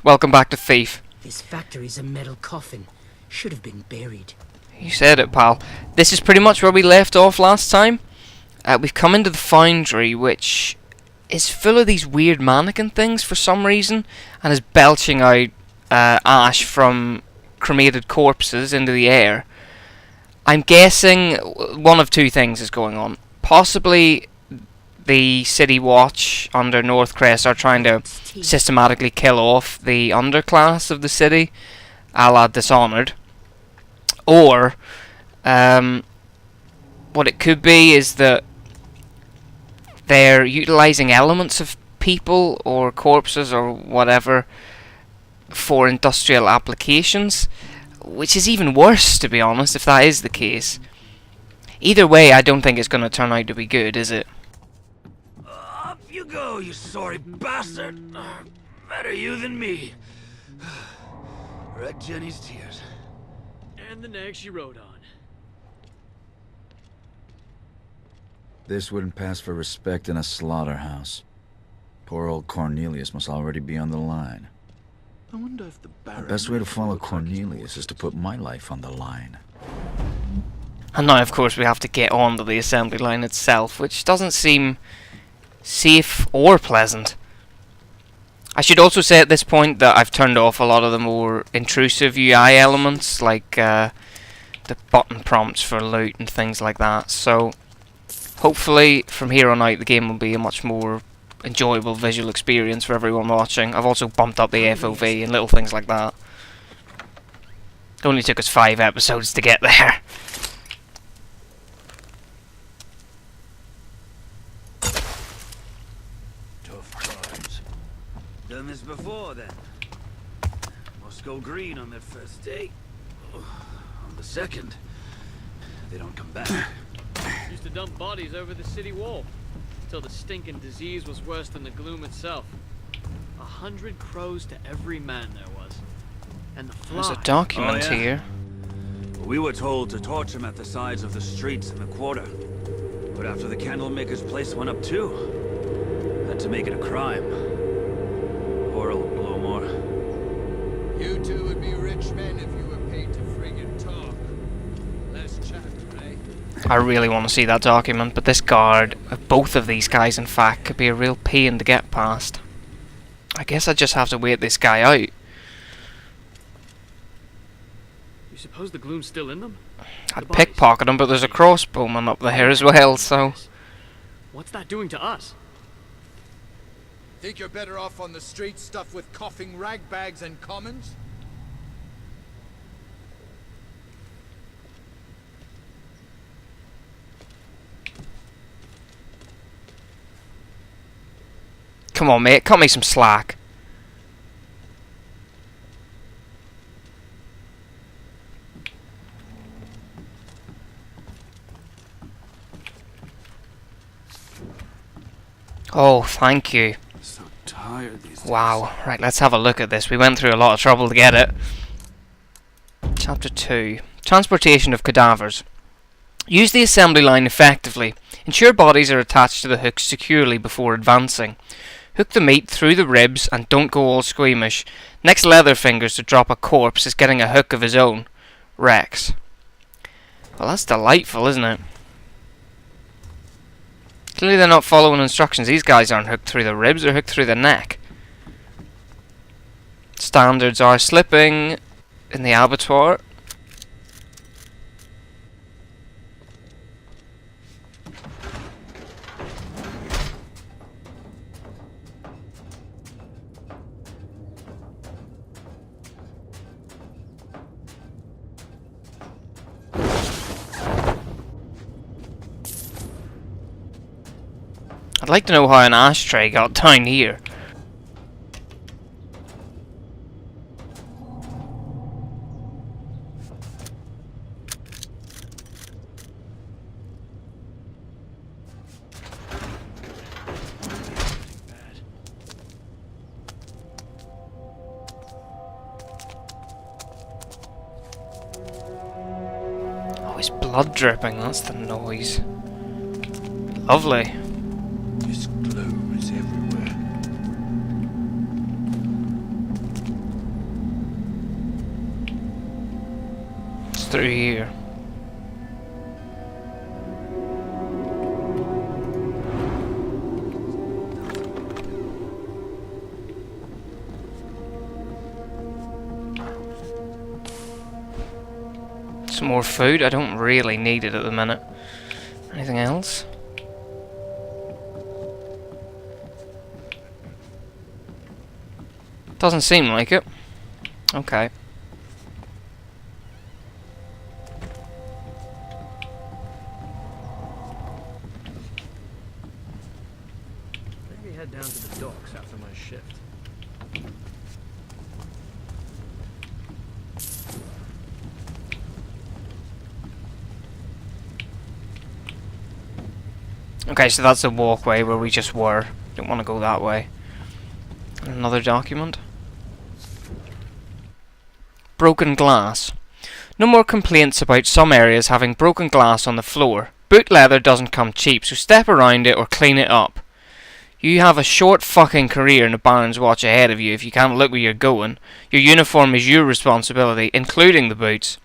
Welcome back to Thief. This factory's a metal coffin. Should have been buried. You said it, pal. This is pretty much where we left off last time. We've come into the foundry, which is full of these weird mannequin things for some reason, and is belching out ash from cremated corpses into the air. I'm guessing one of two things is going on. Possibly the City Watch under Northcrest are trying to systematically kill off the underclass of the city, a la Dishonored. Or, what it could be is that they're utilising elements of people or corpses or whatever for industrial applications, which is even worse, to be honest, if that is the case. Either way, I don't think it's going to turn out to be good, is it? Up you go, you sorry bastard. Better you than me. Read Jenny's tears. And the nag she rode on. This wouldn't pass for respect in a slaughterhouse. Poor old Cornelius must already be on the line. I wonder if the best way to follow Cornelius is to put my life on the line. And now, of course, we have to get on to the assembly line itself, which doesn't seem safe or pleasant. I should also say at this point that I've turned off a lot of the more intrusive UI elements, like the button prompts for loot and things like that. So, hopefully, from here on out, the game will be a much more enjoyable visual experience for everyone watching. I've also bumped up the FOV and little things like that. It only took us 5 episodes to get there. Done this before, then. Must go green on that first day. On the second, they don't come back. Used to dump bodies over the city wall, till the stinking disease was worse than the gloom itself. 100 crows to every man there was. And the flies. There's a document here. We were told to torch them at the sides of the streets in the quarter. But after the candlemaker's place went up too, had to make it a crime. Poor old Blowmore. You two would be rich men if you were paid to friggin' talk. Less chat, eh? I really want to see that document, but this guard, both of these guys in fact, could be a real pain to get past. I guess I just have to wait this guy out. You suppose the gloom's still in them? I'd pickpocket him, but there's a crossbowman up there as well, so... What's that doing to us? Think you're better off on the street stuffed with coughing ragbags and commons? Come on, mate, cut me some slack. Oh, thank you. So tired these days. Wow, right, let's have a look at this. We went through a lot of trouble to get it. Chapter 2. Transportation of cadavers. Use the assembly line effectively. Ensure bodies are attached to the hooks securely before advancing. Hook the meat through the ribs and don't go all squeamish. Next Leatherfingers to drop a corpse is getting a hook of his own. Rex. Well, that's delightful, isn't it? Clearly they're not following instructions. These guys aren't hooked through the ribs, they're hooked through the neck. Standards are slipping in the abattoir. I'd like to know how an ashtray got down here. Oh, it's blood dripping, that's the noise. Lovely. This glue is everywhere. through here. Some more food. I don't really need it at the minute. Anything else? Doesn't seem like it. Okay. Maybe head down to the docks after my shift. Okay, so that's the walkway where we just were. Don't want to go that way. Another document. Broken glass. No more complaints about some areas having broken glass on the floor. Boot leather doesn't come cheap, so step around it or clean it up. You have a short fucking career in the Baron's Watch ahead of you if you can't look where you're going. Your uniform is your responsibility, including the boots.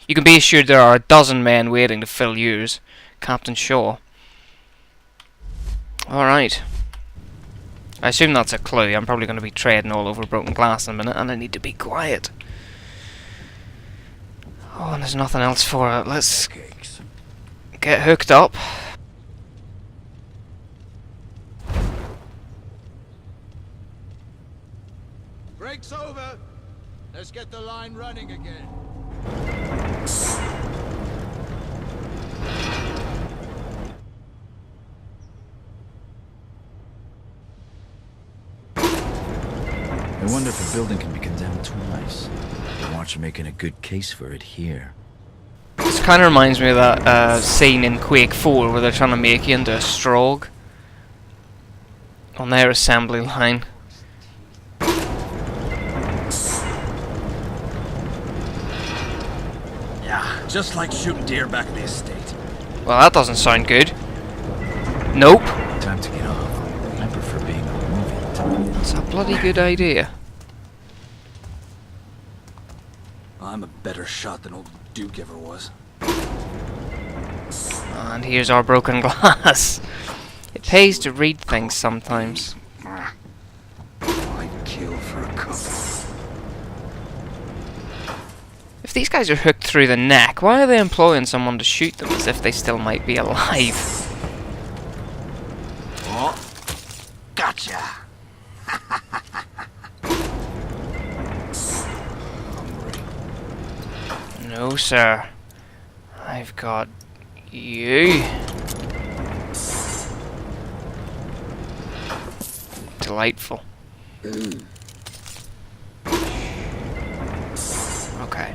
You can be assured there are a dozen men waiting to fill yours. Captain Shaw. Alright. I assume that's a clue. I'm probably going to be treading all over broken glass in a minute, and I need to be quiet. Oh, and there's nothing else for it. Let's get hooked up. Break's over. Let's get the line running again. I wonder if a building can be condemned twice. The Watch are making a good case for it here. This kind of reminds me of that scene in Quake 4 where they're trying to make you into a Strogg on their assembly line. Yeah, just like shooting deer back in the estate. Well, that doesn't sound good. Nope. Time to get off. I prefer being a moving. That's a bloody good idea. I'm a better shot than old Duke ever was. And here's our broken glass. It pays to read things sometimes. I'd kill for a cup. If these guys are hooked through the neck, why are they employing someone to shoot them as if they still might be alive? Oh, gotcha! No, sir. I've got you. Delightful. Okay.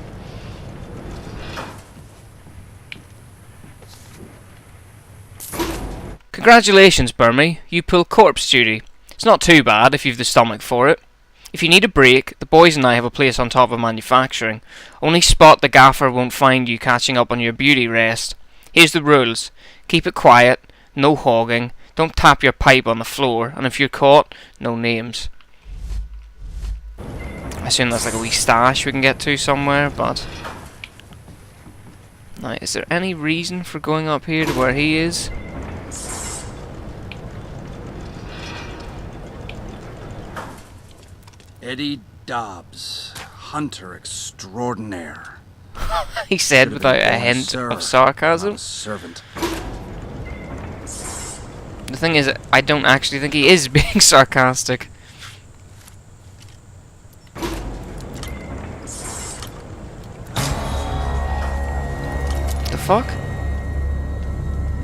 Congratulations, Burmy. You pull corpse duty. It's not too bad if you've the stomach for it. If you need a break, the boys and I have a place on top of manufacturing. Only spot the gaffer won't find you catching up on your beauty rest. Here's the rules. Keep it quiet, no hogging, don't tap your pipe on the floor, and if you're caught, no names. I assume that's like a wee stash we can get to somewhere, but... Now, is there any reason for going up here to where he is? Eddie Dobbs, hunter extraordinaire. He said without a hint of sarcasm. Servant. The thing is, I don't actually think he is being sarcastic. The fuck?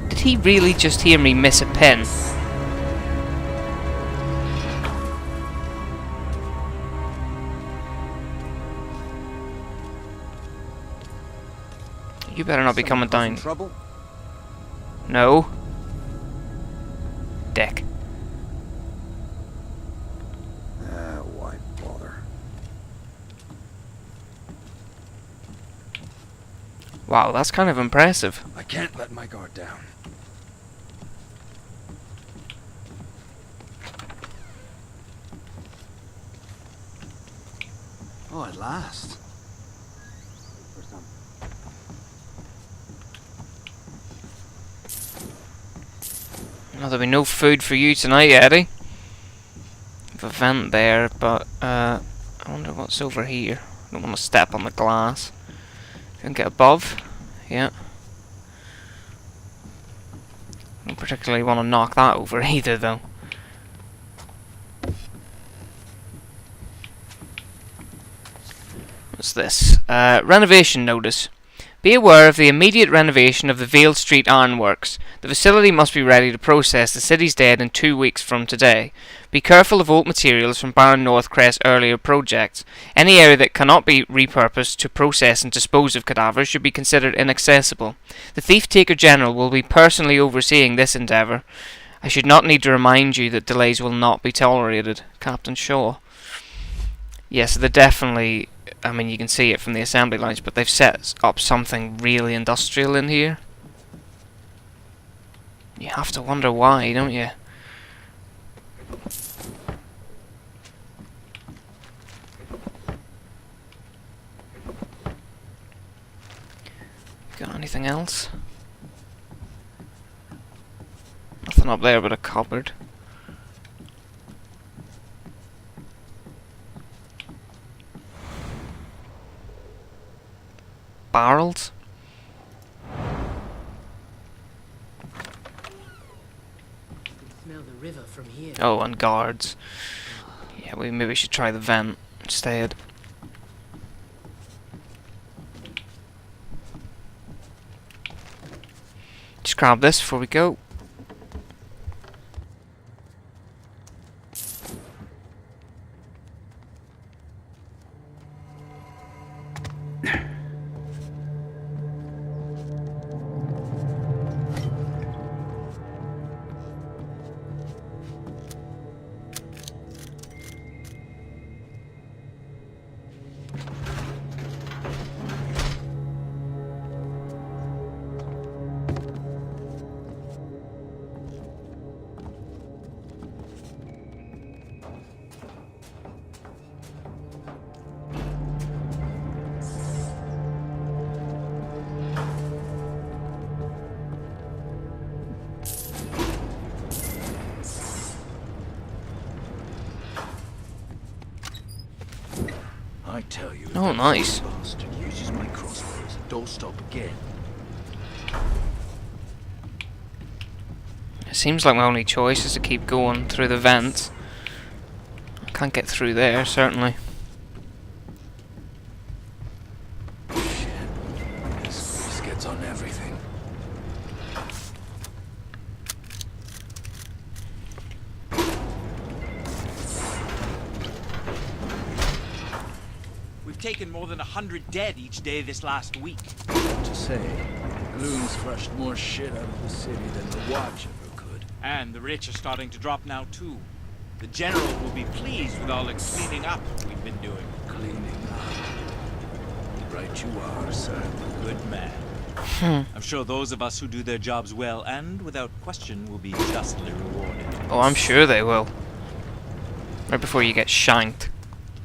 Did he really just hear me miss a pin? You better not be coming down. Trouble? No. Dick. Why bother? Wow, that's kind of impressive. I can't let my guard down. Oh, at last. For some. Well, there'll be no food for you tonight, Eddie. There's a vent there, but I wonder what's over here. I don't want to step on the glass. I can get above. Yeah. I don't particularly want to knock that over either, though. What's this? Renovation notice. Be aware of the immediate renovation of the Vale Street Ironworks. The facility must be ready to process the city's dead in 2 weeks from today. Be careful of old materials from Baron Northcrest's earlier projects. Any area that cannot be repurposed to process and dispose of cadavers should be considered inaccessible. The Thieftaker-General will be personally overseeing this endeavour. I should not need to remind you that delays will not be tolerated. Captain Shaw. Yes, they're definitely... I mean, you can see it from the assembly lines, but they've set up something really industrial in here. You have to wonder why, don't you? Got anything else? Nothing up there but a cupboard. Barrels? Smell the river from here. Oh, and guards. Yeah, we maybe should try the vent instead. Just grab this before we go. I tell you. Oh, nice. Bastard uses my crossbows. Don't stop again. It seems like my only choice is to keep going through the vents. I can't get through there, certainly. Shit. This gets on everything. We've taken more than 100 dead each day this last week. What to say? Gloom's flushed more shit out of the city than the Watch ever could. And the rich are starting to drop now too. The General will be pleased with all the cleaning up we've been doing. Cleaning up. Right you are, sir. Good man. I'm sure those of us who do their jobs well and without question will be justly rewarded. Oh, I'm sure they will. Right before you get shanked.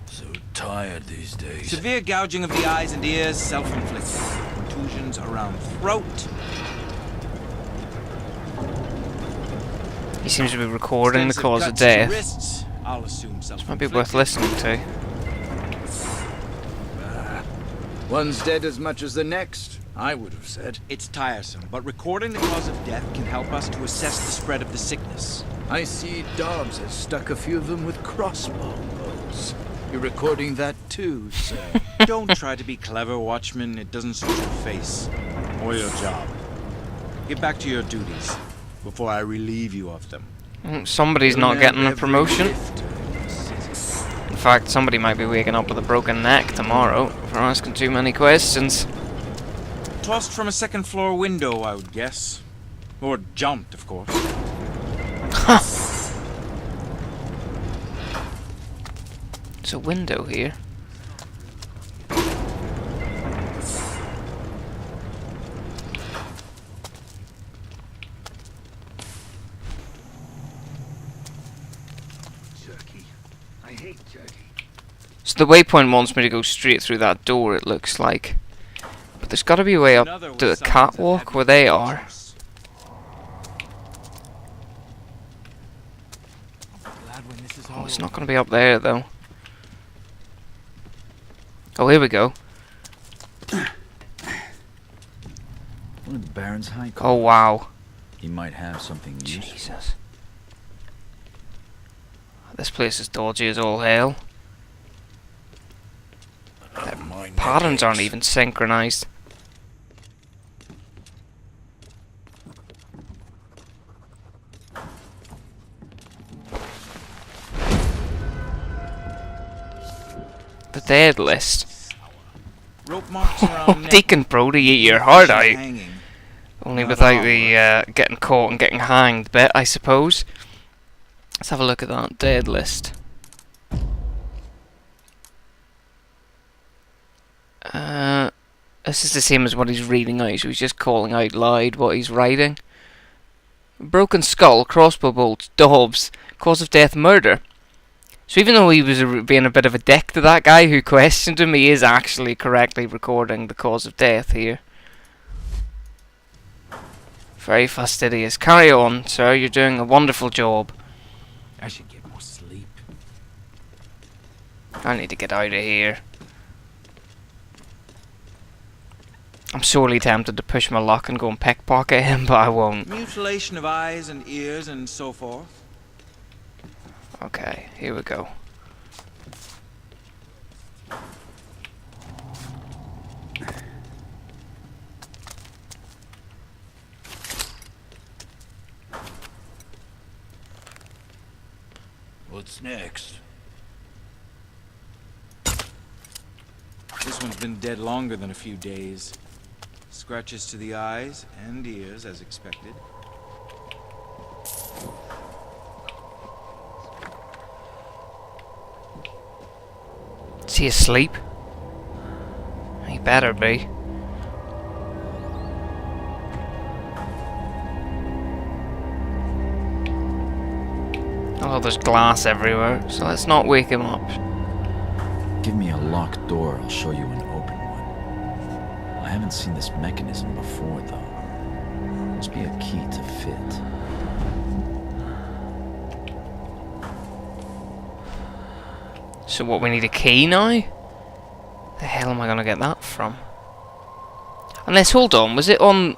So tired these days. Severe gouging of the eyes and ears, self-inflicted. Contusions around throat. He seems to be recording the Extensive cause of cuts to death. wrists, I'll assume This might be worth listening to. One's dead as much as the next, I would have said. It's tiresome, but recording the cause of death can help us to assess the spread of the sickness. I see Dobbs has stuck a few of them with crossbow bolts. You're recording that too, sir. Don't try to be clever, Watchman. It doesn't suit your face or your job. Get back to your duties before I relieve you of them. Somebody's not getting a promotion. In fact, somebody might be waking up with a broken neck tomorrow for asking too many questions. Tossed from a second floor window, I would guess. Or jumped, of course. There's a window here. Jerky. I hate jerky. So the waypoint wants me to go straight through that door, it looks like. But there's got to be a way up Another to the with signs of catwalk heavy where they are. dangerous. No, it's not going to be up there, though. Oh, here we go. One of the Baron's high Oh, collars. wow. He might have something useful. Jesus. This place is dodgy as all hell. The patterns aren't even synchronized. The dead list. Rope marks around neck. Deacon Brody, eat your heart out. Hanging. Only Not without all the getting caught and getting hanged bit, I suppose. Let's have a look at that dead list. This is the same as what he's reading out, so he's just calling out loud what he's writing. Broken skull, crossbow bolts, daubs, cause of death, murder. So even though he was being a bit of a dick to that guy who questioned him, he is actually correctly recording the cause of death here. Very fastidious. Carry on, sir. You're doing a wonderful job. I should get more sleep. I need to get out of here. I'm sorely tempted to push my luck and go and pickpocket him, but I won't. Mutilation of eyes and ears and so forth. Okay, here we go. What's next? This one's been dead longer than a few days. Scratches to the eyes and ears, as expected. Is he asleep? He better be. Oh, there's glass everywhere, so let's not wake him up. Give me a locked door, I'll show you an open one. I haven't seen this mechanism before, though. Must be a key to fit. So what, we need a key now? The hell am I gonna get that from? Unless, hold on, was it on...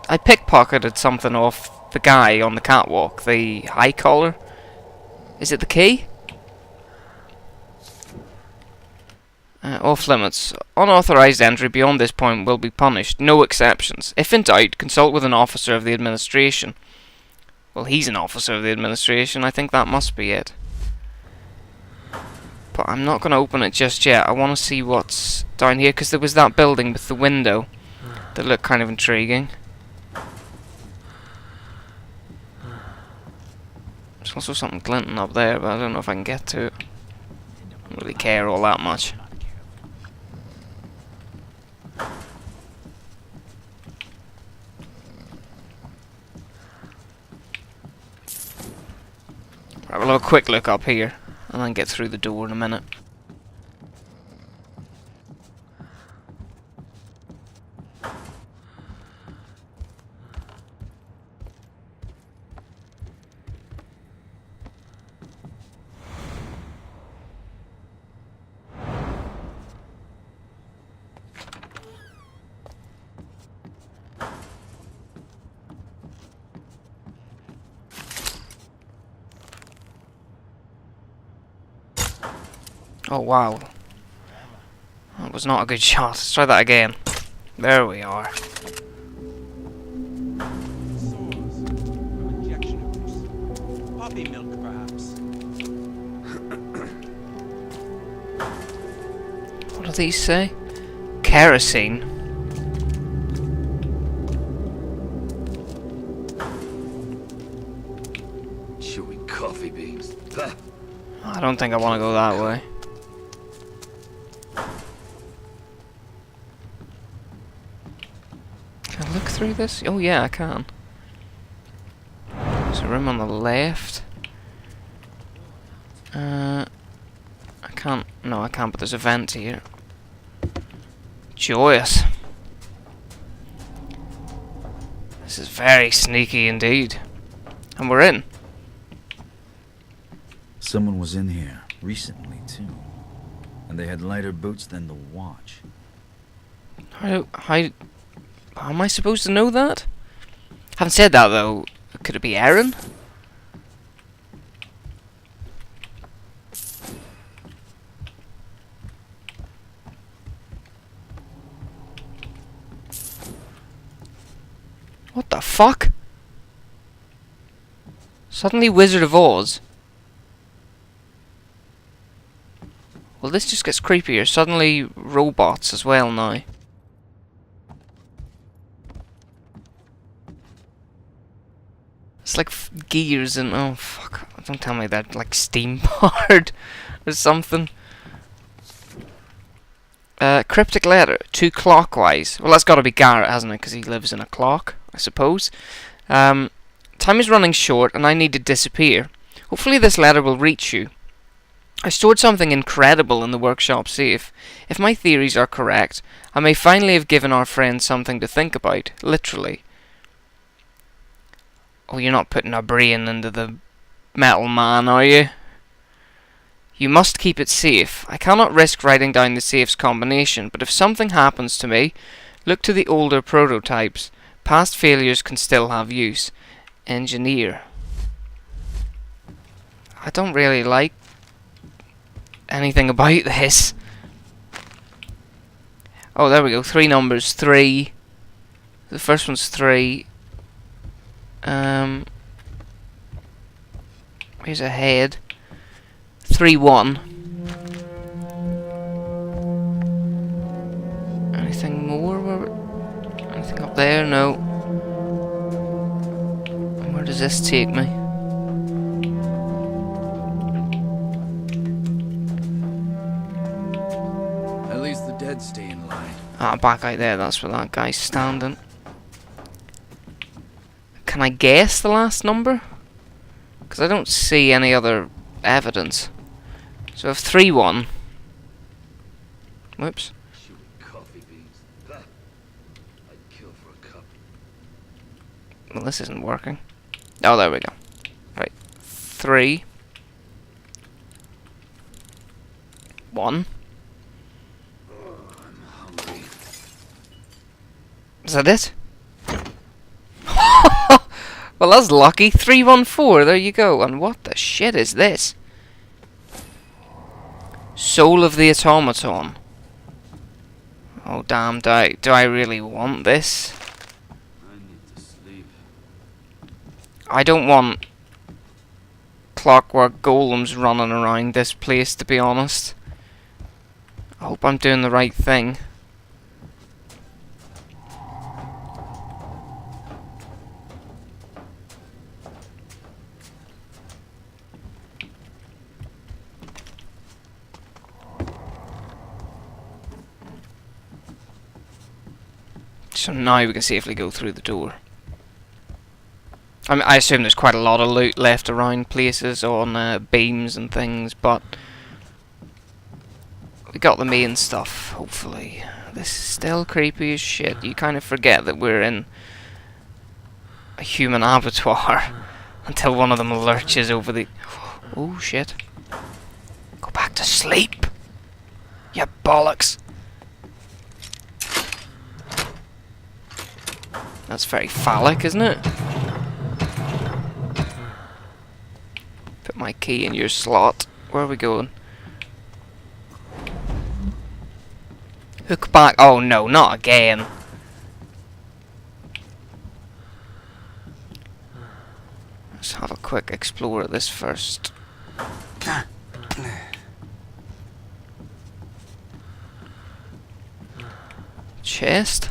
I pickpocketed something off the guy on the catwalk, the high collar. Is it the key? Off limits. Unauthorized entry beyond this point will be punished. No exceptions. If in doubt, consult with an officer of the administration. Well, he's an officer of the administration. I think that must be it. But I'm not going to open it just yet. I want to see what's down here, because there was that building with the window that looked kind of intriguing. There's also something glinting up there, but I don't know if I can get to it. I don't really care all that much. Right, we'll have a quick look up here, and then get through the door in a minute. Oh wow, that was not a good shot. Let's try that again. There we are. Sores from injection abuse. Poppy milk, perhaps. What do these say? Kerosene. Chewy coffee beans. Bah. I don't think I want to go that way. Can I look through this? Oh yeah, I can. There's a room on the left. I can't. No, I can't. But there's a vent here. Joyous. This is very sneaky indeed. And we're in. Someone was in here recently, too. And they had lighter boots than the watch. How am I supposed to know that? Having said that, though, could it be Aaron? What the fuck? Suddenly Wizard of Oz. Well, this just gets creepier. Suddenly robots as well now. It's like gears and oh fuck! Don't tell me that like steam powered or something. Cryptic letter 2 clockwise. Well, that's got to be Garrett, hasn't it? Because he lives in a clock, I suppose. Time is running short, and I need to disappear. Hopefully, this letter will reach you. I stored something incredible in the workshop safe. If my theories are correct, I may finally have given our friend something to think about. Literally. Oh, you're not putting a brain into the metal man, are you? You must keep it safe. I cannot risk writing down the safe's combination, but if something happens to me, look to the older prototypes. Past failures can still have use. Engineer. I don't really like anything about this. Oh, there we go. 3 numbers. 3. The first one's 3. Here's a head. 3-1. Anything more? Anything up there? No. Where does this take me? At least the dead stay in line. Ah, back out there. That's where that guy's standing. Can I guess the last number? Because I don't see any other evidence. So if 3-1. Whoops. Coffee beans. I'd kill for a cup. Well, this isn't working. Oh, there we go. Right. 3. 1. I'm hungry. Is that it? Well, that's lucky. 314. There you go. And what the shit is this? Soul of the Automaton. Oh damn! Do I really want this? I need to sleep. I don't want clockwork golems running around this place, to be honest. I hope I'm doing the right thing. So now we can safely go through the door. I assume there's quite a lot of loot left around places on beams and things, but we got the main stuff, hopefully. This is still creepy as shit. You kind of forget that we're in a human abattoir until one of them lurches over the... Oh shit. Go back to sleep, you bollocks. That's very phallic, isn't it? Put my key in your slot. Where are we going? Hook back. Oh no, not again. Let's have a quick explore of this first. Chest.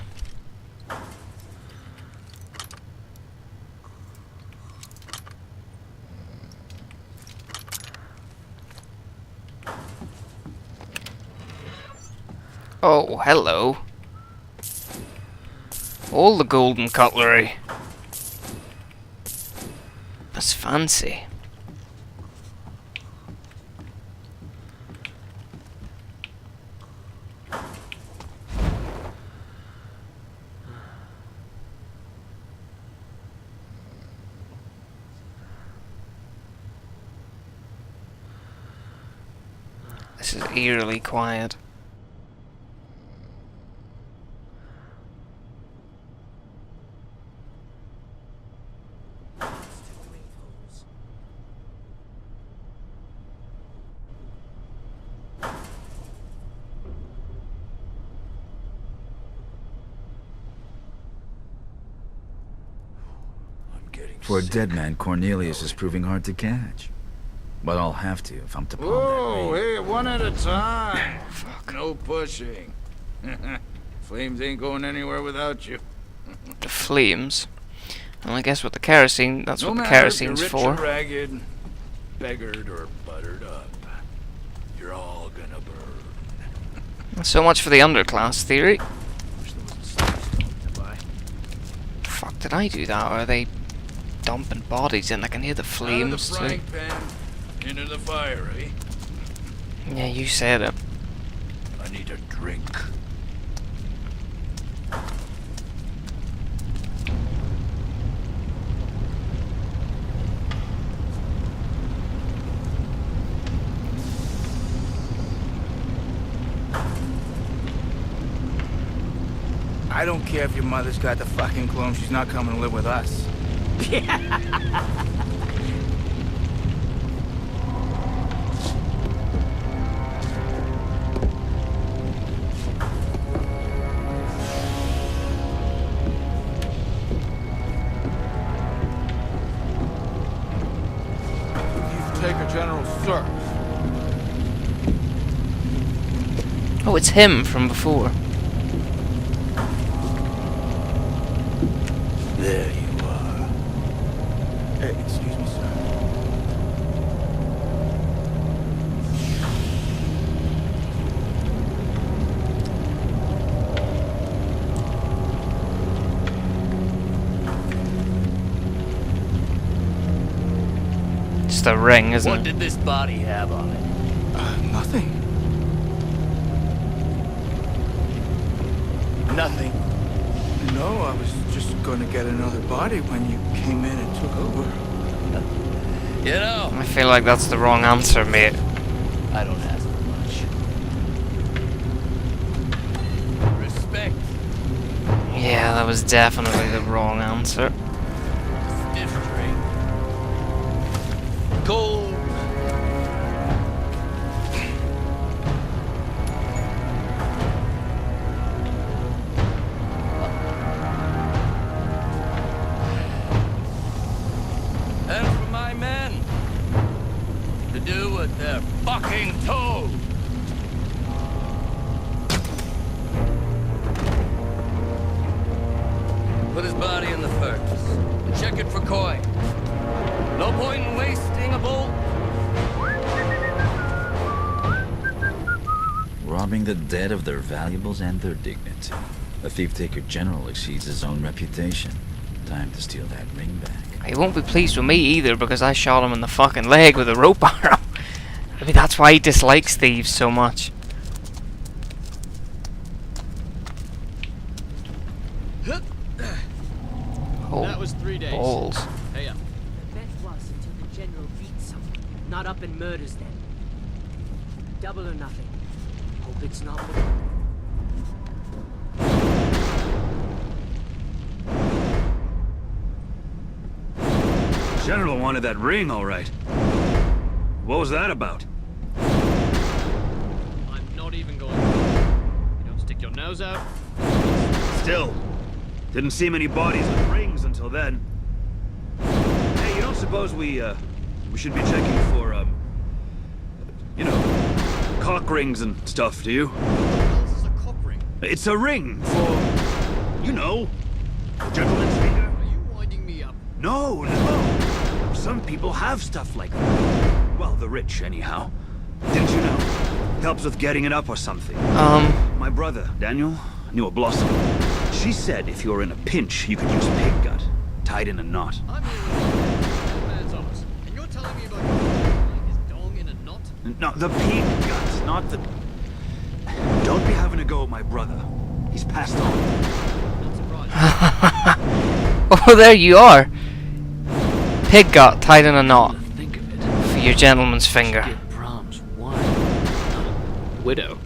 Oh, hello. All the golden cutlery. That's fancy. This is eerily quiet. For a dead man, Cornelius is proving hard to catch. But I'll have to if I'm to palm that Whoa, ring. hey, one at a time. No pushing. Flames ain't going anywhere without you. The flames. Well, I guess with the kerosene, that's No what the matter if kerosene's you're for. rich or ragged, beggared or buttered up, you're all gonna burn. So much for the underclass theory. Wish there was a stone to buy. Fuck, did I do that? Or are they dumping bodies in? I can hear the flames Out of the too. frying pan, into the fire, eh? Yeah, you said it. I need a drink. I don't care if your mother's got the fucking clone, she's not coming to live with us. Thieftaker-General, sir. Oh, it's him from before. There you are. Hey, excuse me, sir. It's the ring, isn't What it? did this body have on it? Nothing. Nothing. No, I was just gonna get another body when you came in and took over. You know, I feel like that's the wrong answer, mate. I don't ask for much. Respect. Yeah, that was definitely the wrong answer. Stiff drink. Cold. And for my men to do what they're fucking told. Put his body in the furnace and check it for coin. No point in wasting a bolt. Robbing the dead of their valuables and their dignity. A thief-taker-general exceeds his own reputation. Time to steal that ring back. He won't be pleased with me either because I shot him in the fucking leg with a rope arrow. I mean, that's why he dislikes thieves so much. Oh, That was 3 days. balls. Hey, The bet was until the general beats someone, not up and murders them. Double or nothing. Hope it's not more. General wanted that ring, all right. What was that about? I'm not even going. You don't stick your nose out. Still, didn't see many bodies with rings until then. Hey, you don't suppose we should be checking for, you know, cock rings and stuff, do you? What else is a cock ring? It's a ring for, you know, a gentleman's finger. Are you winding me up? No, no. Some people have stuff like that. Well, the rich, anyhow. Didn't you know? Helps with getting it up or something. My brother, Daniel, knew a blossom. She said if you were in a pinch, you could use pig gut, tied in a knot. I'm here with a man's office, and you're telling me about tying his dong in a knot? No, the pig gut, not the... Don't be having a go at my brother. He's passed on. Not surprised. Oh, there you are. Pig gut tied in a knot Think of it. for your gentleman's finger. Get Brahms wine. widow,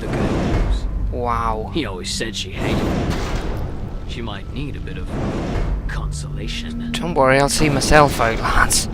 the good news. Wow. He always said she hated me. She might need a bit of consolation. Don't worry, I'll see myself out, lads.